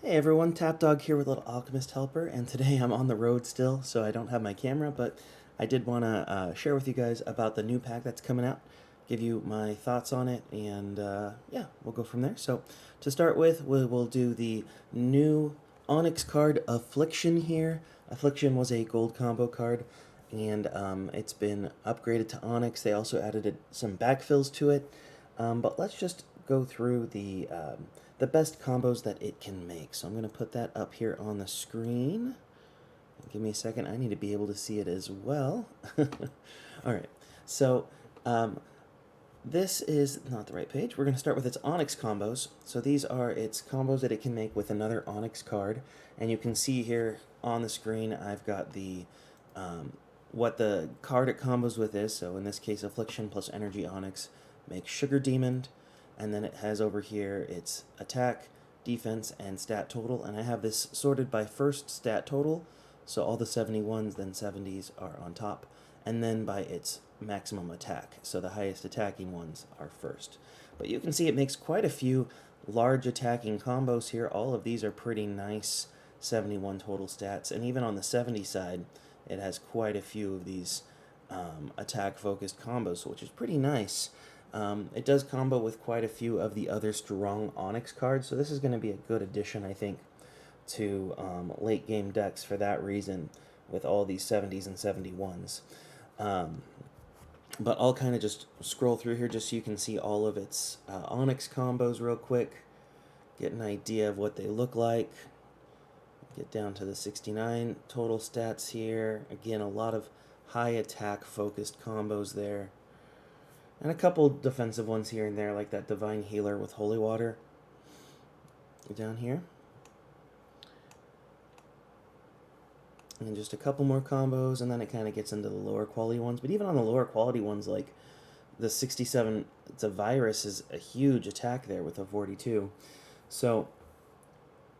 Hey everyone, Tapdawg here with Little Alchemist Helper, and today I'm on the road still, so I don't have my camera, but I did want to share with you guys about the new pack that's coming out, give you my thoughts on it, and yeah, we'll go from there. So, to start with, we'll do the new Onyx card, Affliction here. Affliction was a gold combo card, and it's been upgraded to Onyx. They also added some backfills to it, but let's just go through the best combos that it can make. So I'm going to put that up here on the screen. Give me a second. I need to be able to see it as well. All right. So this is not the right page. We're going to start with its Onyx combos. So these are its combos that it can make with another Onyx card. And you can see here on the screen, I've got the what the card it combos with is. So in this case, Affliction plus Energy Onyx makes Sugar Demon. And then it has over here its attack, defense, and stat total. And I have this sorted by first stat total. So all the 71s, then 70s are on top. And then by its maximum attack. So the highest attacking ones are first. But you can see it makes quite a few large attacking combos here. All of these are pretty nice 71 total stats. And even on the 70 side, it has quite a few of these attack-focused combos, which is pretty nice. It does combo with quite a few of the other strong Onyx cards, so this is going to be a good addition, I think, to late game decks for that reason, with all these 70s and 71s. But I'll kind of just scroll through here just so you can see all of its Onyx combos real quick, get an idea of what they look like. Get down to the 69 total stats here. Again, a lot of high attack focused combos there. And a couple defensive ones here and there, like that Divine Healer with Holy Water. Down here. And just a couple more combos, and then it kind of gets into the lower quality ones. But even on the lower quality ones, like the 67, it's a Virus, is a huge attack there with a 42. So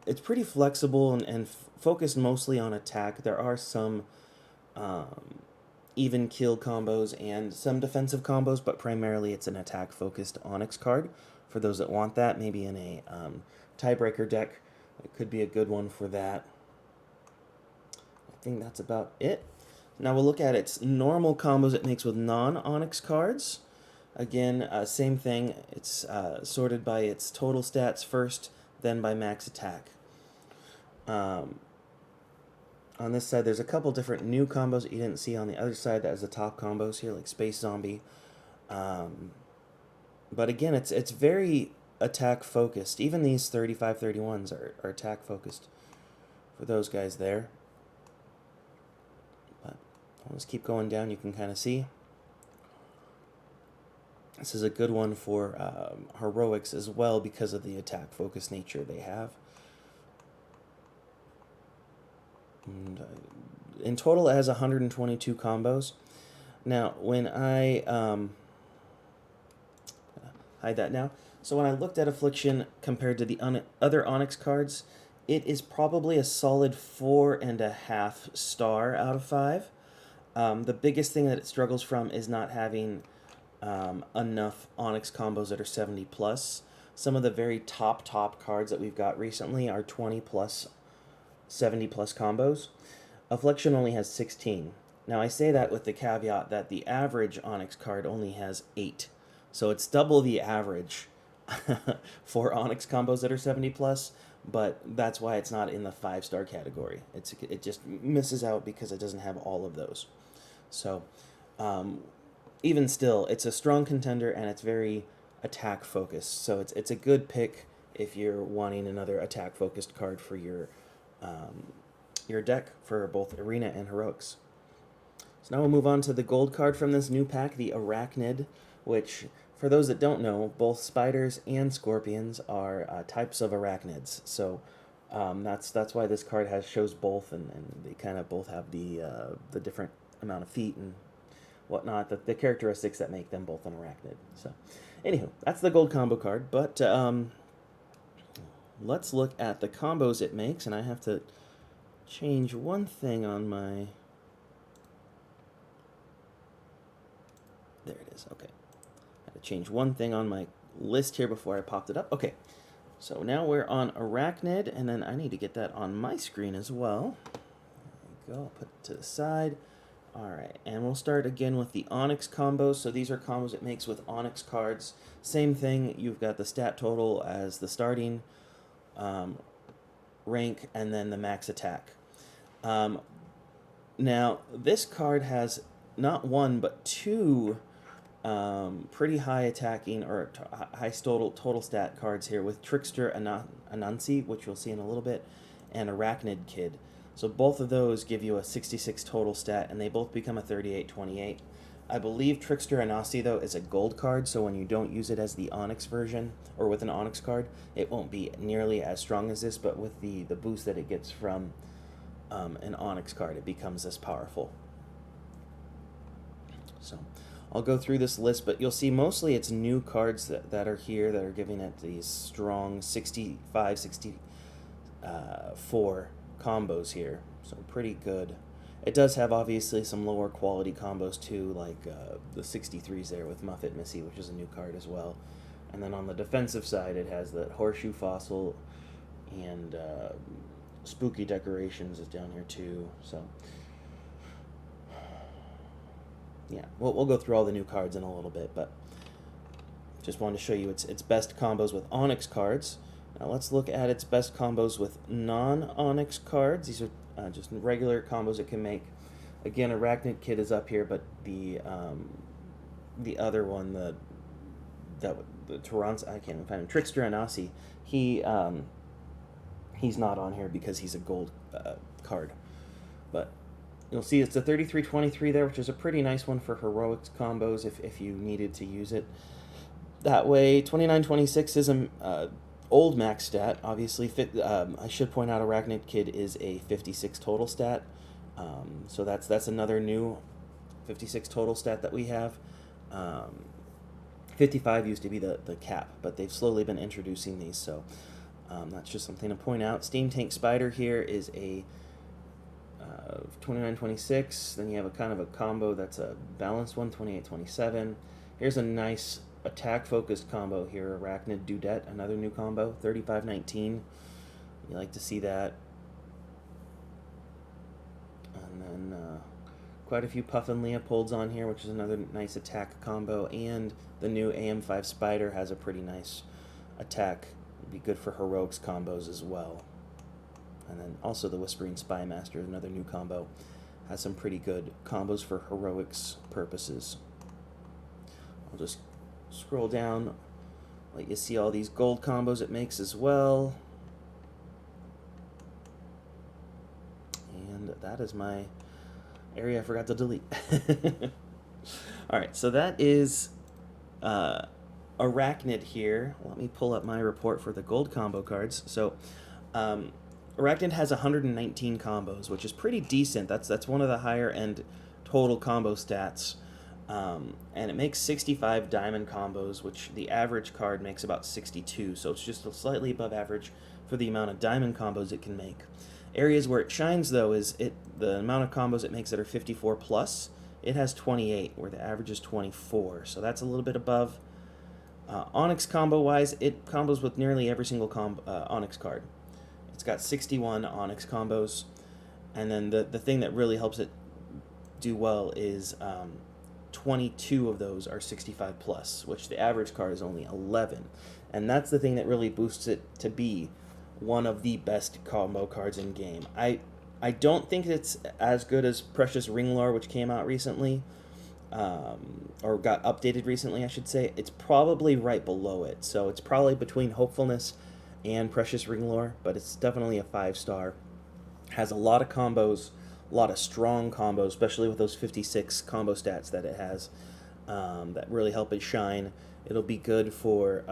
it's pretty flexible and focused mostly on attack. There are some even kill combos and some defensive combos, but primarily it's an attack focused Onyx card for those that want that. Maybe in a tiebreaker deck, it could be a good one for that. I think that's about it. Now we'll look at its normal combos it makes with non-Onyx cards. Again, same thing. It's sorted by its total stats first, then by max attack. On this side, there's a couple different new combos that you didn't see on the other side. That is the top combos here, like Space Zombie. But again, it's very attack focused. Even these 35-31s are attack focused for those guys there. But I'll just keep going down. You can kind of see. This is a good one for heroics as well because of the attack focused nature they have. And in total, it has 122 combos. Now, when I hide that now. So when I looked at Affliction compared to the other Onyx cards, it is probably a solid 4.5 star out of 5. The biggest thing that it struggles from is not having enough Onyx combos that are 70 plus. Some of the very top cards that we've got recently are 20 plus, 70 plus combos. Affliction only has 16. Now I say that with the caveat that the average Onyx card only has 8. So it's double the average for Onyx combos that are 70 plus, but that's why it's not in the 5-star category. It just misses out because it doesn't have all of those. So even still, it's a strong contender and it's very attack focused. So it's a good pick if you're wanting another attack focused card for your deck for both Arena and Heroics. So now we'll move on to the gold card from this new pack, the Arachnid, which, for those that don't know, both spiders and scorpions are types of arachnids. So that's why this card shows both, and they kind of both have the different amount of feet and whatnot, the characteristics that make them both an arachnid. So, anywho, that's the gold combo card. But let's look at the combos it makes, and I have to change one thing on my... There it is, okay. I had to change one thing on my list here before I popped it up. Okay, So now we're on Arachnid, and then I need to get that on my screen as well. There we go, I'll put it to the side. Alright, and we'll start again with the Onyx combos. So these are combos it makes with Onyx cards. Same thing, you've got the stat total as the starting rank, and then the max attack. Now, this card has not one, but two pretty high attacking or high total stat cards here with Trickster Anansi, which you'll see in a little bit, and Arachnid Kid. So both of those give you a 66 total stat, and they both become a 38-28. I believe Trickster Anansi, though, is a gold card, so when you don't use it as the Onyx version, or with an Onyx card, it won't be nearly as strong as this, but with the boost that it gets from an Onyx card, it becomes this powerful. So I'll go through this list, but you'll see mostly it's new cards that are here that are giving it these strong 65, 64 combos here. So pretty good. It does have obviously some lower quality combos too, like the 63s there with Muffet Missy, which is a new card as well. And then on the defensive side, it has the Horseshoe Fossil and Spooky Decorations is down here too. So yeah, we'll go through all the new cards in a little bit, but just wanted to show you its best combos with Onyx cards. Now let's look at its best combos with non-Onyx cards. These are just regular combos it can make. Again, Arachnid Kid is up here, but the other one, the Torrance, I can't find him, Trickster Anansi, he's not on here because he's a gold card. But you'll see it's a 33-23 there, which is a pretty nice one for heroics combos if you needed to use it that way. 29-26 is an old max stat, obviously. I should point out Arachnid Kid is a 56 total stat, so that's another new 56 total stat that we have. 55 used to be the cap, but they've slowly been introducing these, so that's just something to point out. Steam Tank Spider here is a 29-26. Then you have a kind of a combo that's a balanced one, 28-27. Here's a nice attack-focused combo here, Arachnid Dudette, another new combo, 35-19. You like to see that. And then quite a few Puffin Leopolds on here, which is another nice attack combo. And the new AM5 Spider has a pretty nice attack. It'd be good for heroics combos as well. And then also the Whispering Spy Master is another new combo. Has some pretty good combos for heroics purposes. I'll just scroll down, let you see all these gold combos it makes as well. And that is my area I forgot to delete. Alright, so that is Arachnid here. Let me pull up my report for the gold combo cards. So Arachnid has 119 combos, which is pretty decent. That's one of the higher end total combo stats. And it makes 65 diamond combos, which the average card makes about 62, so it's just slightly above average for the amount of diamond combos it can make. Areas where it shines, though, is the amount of combos it makes that are 54 plus. It has 28, where the average is 24, so that's a little bit above. Onyx combo-wise, it combos with nearly every single Onyx card. It's got 61 Onyx combos, and then the thing that really helps it do well is 22 of those are 65 plus, which the average card is only 11. And that's the thing that really boosts it to be one of the best combo cards in game. I don't think it's as good as Precious Ringlore, which came out recently, or got updated recently, I should say. It's probably right below it, so it's probably between Hopefulness and Precious Ringlore, but it's definitely a 5-star. Has a lot of combos, a lot of strong combos, especially with those 56 combo stats that it has, that really help it shine. It'll be good for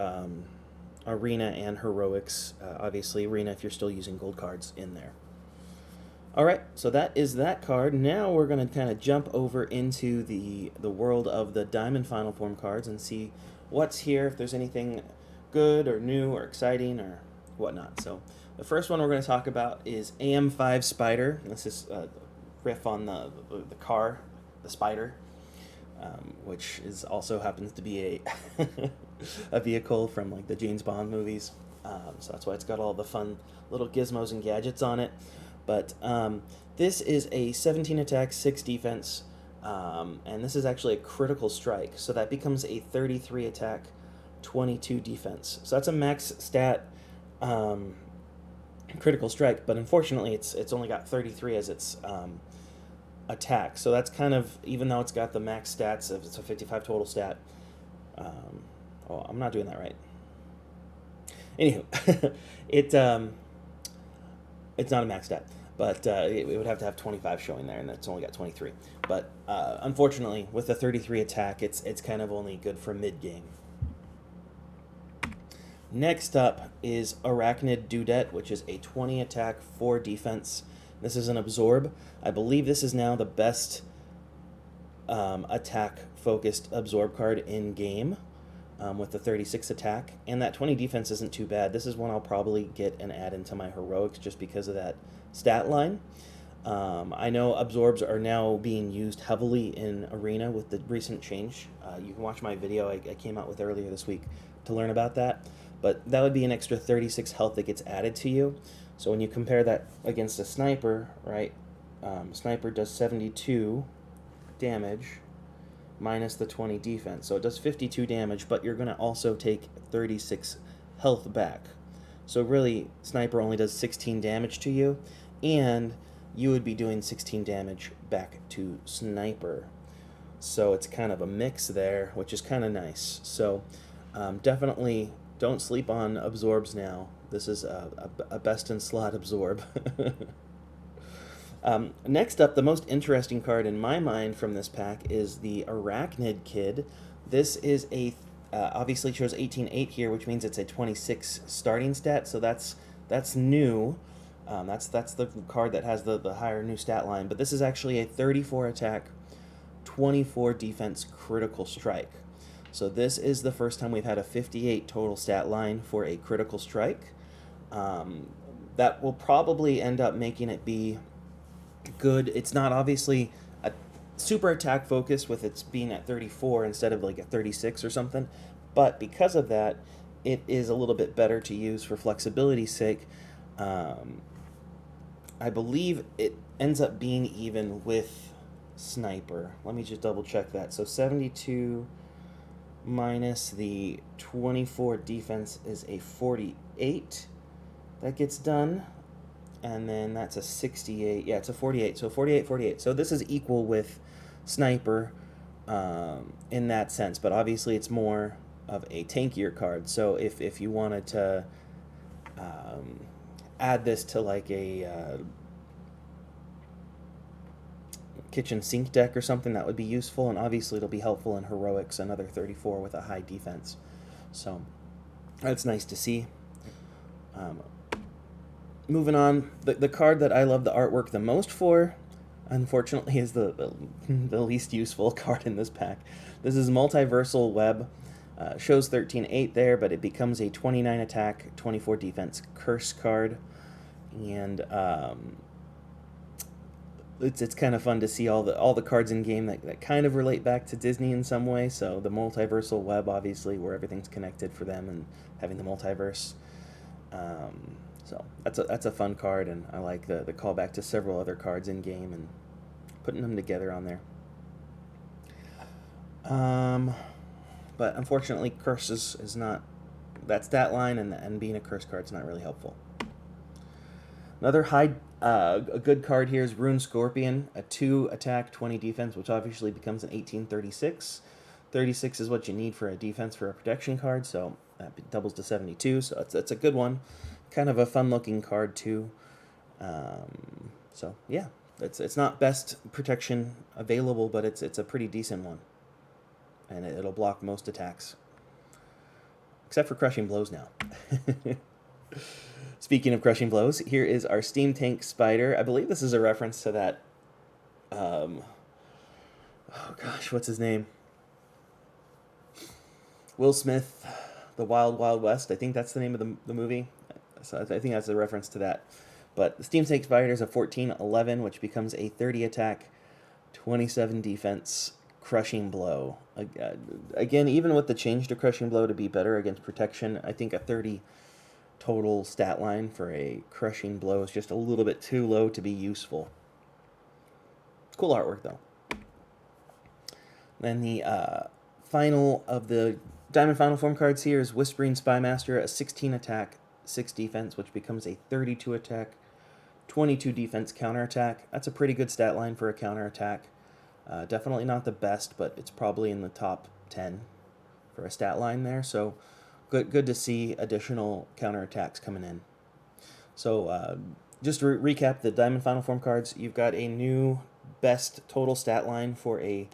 Arena and Heroics. Obviously, Arena if you're still using gold cards in there. Alright, so that is that card. Now we're going to kind of jump over into the world of the Diamond Final Form cards and see what's here, if there's anything good or new or exciting or whatnot. So the first one we're going to talk about is AM5 Spider. This is a riff on the car, the Spider, which is also happens to be a a vehicle from like the James Bond movies. So that's why it's got all the fun little gizmos and gadgets on it. But this is a 17 attack, 6 defense, and this is actually a critical strike. So that becomes a 33 attack, 22 defense. So that's a max stat critical strike, but unfortunately it's only got 33 as its attack. So that's kind of, even though it's got the max stats, if it's a 55 total stat. Oh, I'm not doing that right. Anywho, it's not a max stat, but it would have to have 25 showing there, and it's only got 23. But unfortunately, with the 33 attack, it's kind of only good for mid-game. Next up is Arachnid Pack, which is a 20 attack, 4 defense. This is an absorb. I believe this is now the best attack-focused absorb card in game, with the 36 attack. And that 20 defense isn't too bad. This is one I'll probably get and add into my heroics just because of that stat line. I know absorbs are now being used heavily in Arena with the recent change. You can watch my video I came out with earlier this week to learn about that. But that would be an extra 36 health that gets added to you. So when you compare that against a sniper, right, sniper does 72 damage minus the 20 defense. So it does 52 damage, but you're going to also take 36 health back. So really, sniper only does 16 damage to you, and you would be doing 16 damage back to sniper. So it's kind of a mix there, which is kind of nice. So definitely don't sleep on absorbs now. This is a best-in-slot absorb. Next up, the most interesting card in my mind from this pack is the Arachnid Kid. This is a obviously shows 18-8 here, which means it's a 26 starting stat. So that's new. That's the card that has the higher new stat line. But this is actually a 34 attack, 24 defense critical strike. So this is the first time we've had a 58 total stat line for a critical strike. That will probably end up making it be good. It's not obviously a super attack focus with its being at 34 instead of like a 36 or something, but because of that, it is a little bit better to use for flexibility's sake. I believe it ends up being even with sniper. Let me just double check that. So 72 minus the 24 defense is a 48 that gets done, and then that's a 68. Yeah, it's a 48. So 48, 48. So this is equal with sniper in that sense, but obviously it's more of a tankier card. So if you wanted to add this to like a kitchen sink deck or something, that would be useful, and obviously it'll be helpful in heroics, another 34 with a high defense. So that's nice to see. Moving on, the card that I love the artwork the most for, unfortunately, is the least useful card in this pack. This is Multiversal Web. Shows 13-8 there, but it becomes a 29 attack, 24 defense curse card. And it's kind of fun to see all the cards in game that kind of relate back to Disney in some way. So the Multiversal Web, obviously, where everything's connected for them and having the multiverse. So that's a fun card, and I like the callback to several other cards in game and putting them together on there. But unfortunately, curse is not that stat line, and being a curse card is not really helpful. Another a good card here is Rune Scorpion, a 2 attack, 20 defense, which obviously becomes an 1836. 36 is what you need for a defense for a protection card, so that doubles to 72. So it's a good one, kind of a fun-looking card too. So yeah, it's not best protection available, but it's a pretty decent one, and it'll block most attacks, except for crushing blows now. Speaking of crushing blows, here is our Steam Tank Spider. I believe this is a reference to that, oh gosh, what's his name? Will Smith, The Wild Wild West. I think that's the name of the movie. So I think that's a reference to that. But the Steam Tank Spider is a 14-11, which becomes a 30 attack, 27 defense crushing blow. Again, even with the change to crushing blow to be better against protection, I think a 30 total stat line for a crushing blow is just a little bit too low to be useful. Cool artwork, though. Then the final of the Diamond Final Form cards here is Whispering Spymaster, a 16 attack, 6 defense, which becomes a 32 attack, 22 defense counterattack. That's a pretty good stat line for a counterattack. Definitely not the best, but it's probably in the top 10 for a stat line there. So good to see additional counterattacks coming in. So just to recap the Diamond Final Form cards, you've got a new best total stat line for a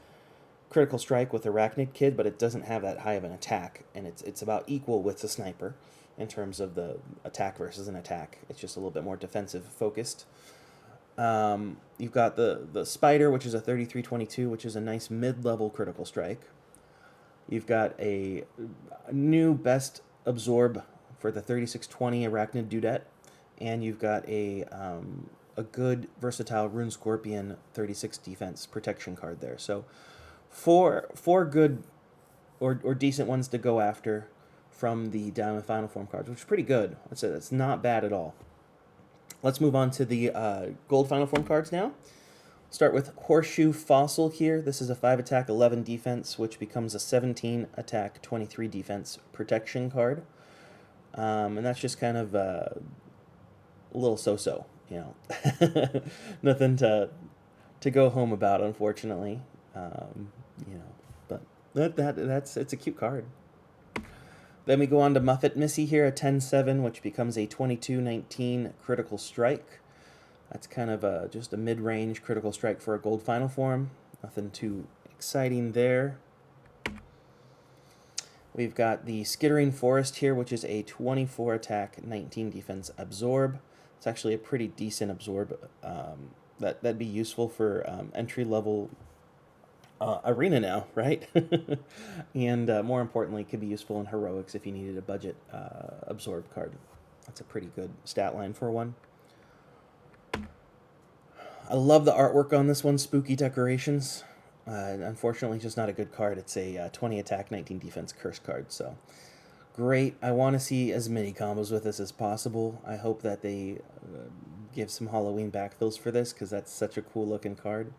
critical strike with Arachnid Kid, but it doesn't have that high of an attack, and it's about equal with the sniper in terms of the attack versus an attack. It's just a little bit more defensive focused. You've got the Spider, which is a 3322, which is a nice mid-level critical strike. You've got a new best absorb for the 3620 Arachnid Dudette, and you've got a good versatile Rune Scorpion 36 defense protection card there. So four good or decent ones to go after from the Diamond Final Form cards, which is pretty good. It's not bad at all. Let's move on to the Gold Final Form cards now. Start with Horseshoe Fossil here. This is a 5 attack, 11 defense, which becomes a 17 attack, 23 defense protection card. And that's just kind of a little so-so, you know. Nothing to go home about, unfortunately. You know, but it's a cute card. Then we go on to Muffet Missy here, a 10-7, which becomes a 22-19 critical strike. That's kind of just a mid-range critical strike for a gold final form. Nothing too exciting there. We've got the Skittering Forest here, which is a 24 attack, 19 defense absorb. It's actually a pretty decent absorb. That'd be useful for entry-level arena now, right? And more importantly, could be useful in heroics if you needed a budget absorb card. That's a pretty good stat line for one. I love the artwork on this one, Spooky Decorations. Unfortunately, it's just not a good card. It's a 20 attack, 19 defense curse card, so great. I want to see as many combos with this as possible. I hope that they give some Halloween backfills for this, because that's such a cool looking card.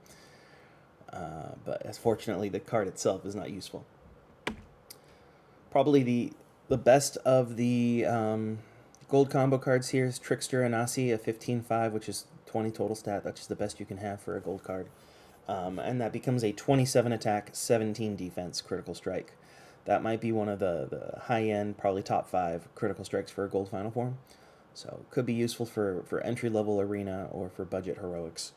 But fortunately, the card itself is not useful. Probably the best of the gold combo cards here is Trickster Anasi, a 15-5, which is 20 total stat. That's just the best you can have for a gold card. And that becomes a 27 attack, 17 defense critical strike. That might be one of the high-end, probably top 5 critical strikes for a gold final form. So could be useful for entry-level arena or for budget heroics.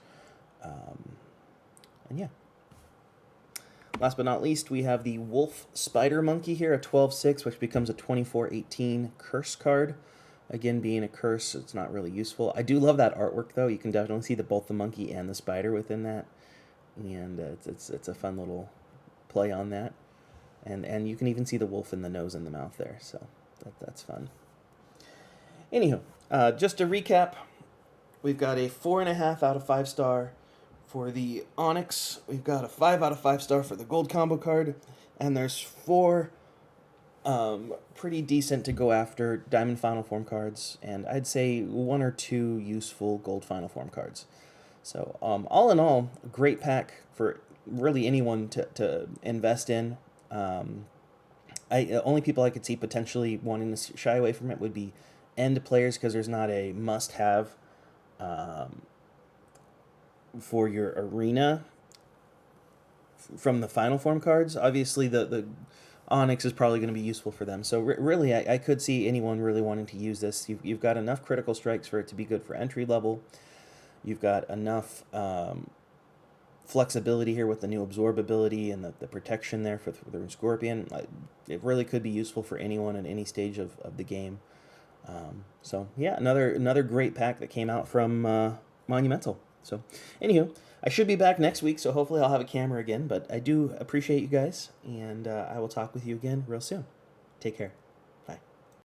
And yeah. Last but not least, we have the Wolf Spider Monkey here, a 12-6, which becomes a 24-18 curse card. Again, being a curse, it's not really useful. I do love that artwork, though. You can definitely see both the monkey and the spider within that. And it's a fun little play on that. And you can even see the wolf in the nose and the mouth there, so that's fun. Anywho, just to recap, we've got a 4.5 out of 5 star for the Onyx. We've got a 5 out of 5 star for the gold combo card, and there's 4 pretty decent to go after Diamond Final Form cards, and I'd say 1 or 2 useful gold Final Form cards. So all in all, a great pack for really anyone to invest in. The only people I could see potentially wanting to shy away from it would be end players, because there's not a must-have for your arena from the Final Form cards. Obviously, the Onyx is probably going to be useful for them. So really, I could see anyone really wanting to use this. You've got enough critical strikes for it to be good for entry level. You've got enough flexibility here with the new absorb ability and the protection there for the Rune Scorpion. It really could be useful for anyone at any stage of the game. So yeah, another great pack that came out from Monumental. So anywho, I should be back next week, so hopefully I'll have a camera again. But I do appreciate you guys, and I will talk with you again real soon. Take care.